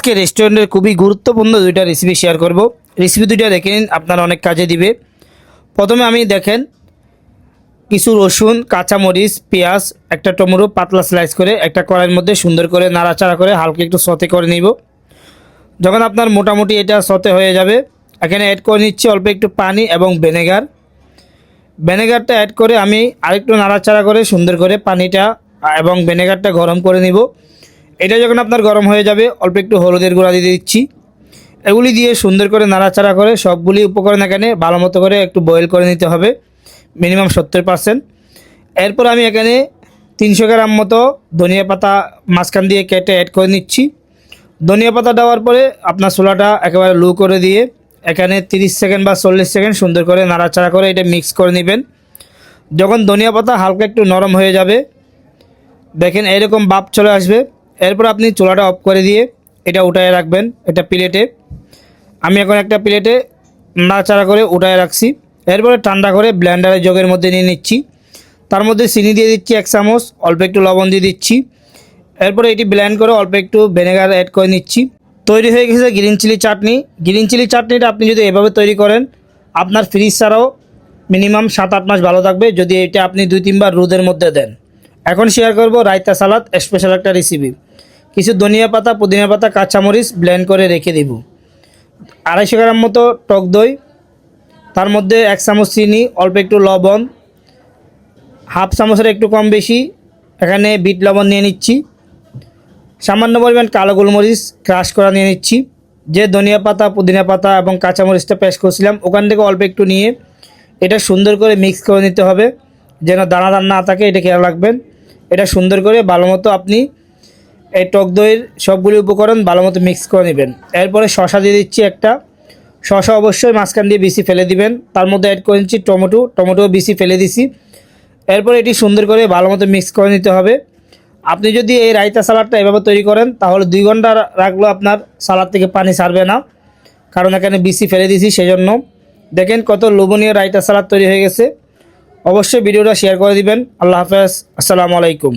আজকে রেস্টুরেন্টের খুবই গুরুত্বপূর্ণ দুইটা রেসিপি শেয়ার করব। রেসিপি দুইটা দেখে নিন, আপনার অনেক কাজে দিবে। প্রথমে আমি দেখেন কিছু রসুন, কাঁচামরিচ, পেঁয়াজ, একটা টমেটো পাতলা স্লাইস করে একটা কড়াইয়ের মধ্যে সুন্দর করে নাড়াচাড়া করে হালকা একটু সতে করে নিব। যখন আপনার মোটামুটি এটা সতে হয়ে যাবে, এখানে অ্যাড করে নিচ্ছি অল্প একটু পানি এবং ভিনেগারটা অ্যাড করে আমি আরেকটু নাড়াচাড়া করে সুন্দর করে পানিটা এবং ভিনেগারটা গরম করে নিব। এটা যখন আপনার গরম হয়ে যাবে, অল্প একটু হলুদের গুঁড়া দিয়ে দিচ্ছি। এগুলি দিয়ে সুন্দর করে নাড়াচাড়া করে সবগুলি উপকরণ এখানে ভালো মতো করে একটু বয়েল করে নিতে হবে, মিনিমাম 70%। এরপর আমি এখানে 300 গ্রাম মতো ধনিয়া পাতা মাঝখান দিয়ে কেটে অ্যাড করে নিচ্ছি। ধনিয়া পাতা দেওয়ার পরে আপনার চুলাটা একেবারে লো করে দিয়ে এখানে 30 সেকেন্ড বা 40 সেকেন্ড সুন্দর করে নাড়াচাড়া করে এটা মিক্স করে নেবেন। যখন ধনিয়া পাতা হালকা একটু নরম হয়ে যাবে, দেখেন এরকম ভাপ চলে আসবে, এরপর আপনি চুলাটা অফ করে দিয়ে এটা উঠায় রাখবেন একটা প্লেটে। আমি এখন একটা প্লেটে নাড়াচাড়া করে উঠায় রাখছি। এরপরে ঠান্ডা করে ব্লেন্ডারের জগের মধ্যে নিয়ে নিচ্ছি। তার মধ্যে চিনি দিয়ে দিচ্ছি 1 চামচ, অল্প একটু লবণ দিয়ে দিচ্ছি। এরপরে এটি ব্লেন্ড করে অল্প একটু ভিনেগার অ্যাড করে নিচ্ছি। তৈরি হয়ে গেছে গ্রিন চিলি চাটনি। গ্রিন চিলি চাটনিটা আপনি যদি এভাবে তৈরি করেন, আপনার ফ্রিজ ছাড়াও মিনিমাম 7-8 মাস ভালো থাকবে যদি এটা আপনি 2-3 বার রোদের মধ্যে দেন। এখন শেয়ার করব রায়তা সালাদ, স্পেশাল একটা রেসিপি। কিছু ধনিয়া পাতা, পুদিনা পাতা, কাঁচামরিচ ব্লেন্ড করে রেখে দিব। 250 গ্রাম মতো টক দই, তার মধ্যে 1 চামচ চিনি, অল্প একটু লবণ, হাফ চামচের একটু কম বেশি এখানে বিট লবণ নিয়ে নিচ্ছি। সামান্য পরিমাণ কালো গোলমরিচ ক্রাশ করা নিয়ে নিচ্ছি। যে ধনিয়া পাতা, পুদিনা পাতা এবং কাঁচামরিচটা পেস্ট করছিলাম ওখান থেকে অল্প একটু নিয়ে এটা সুন্দর করে মিক্স করে নিতে হবে, যেন দানা দানা না থাকে, এটা খেয়াল রাখবেন। এটা সুন্দর করে ভালো মতো আপনি এই টক দইয়ের সবগুলি উপকরণ ভালো মতো মিক্স করে নেবেন। এরপরে শসা দিয়ে দিচ্ছি একটা। শসা অবশ্যই মাঝখান দিয়ে বিসি ফেলে দিবেন। তার মধ্যে অ্যাড করে নিচ্ছি টমেটো বিসি ফেলে দিছি। এরপর এটি সুন্দর করে ভালো মতো মিক্স করে নিতে হবে। আপনি যদি এই রায়তা সালাডটা এভাবে তৈরি করেন তাহলে 2 ঘন্টা রাখলেও আপনার সালাদ থেকে পানি ছাড়বে না, কারণ এখানে বিসি ফেলে দিছি সেজন্য। দেখেন কত লোভনীয় রায়তা সালাদ তৈরি হয়ে গেছে। অবশ্যই ভিডিওটা শেয়ার করে দিবেন। আল্লাহ হাফেজ, আসসালামু আলাইকুম।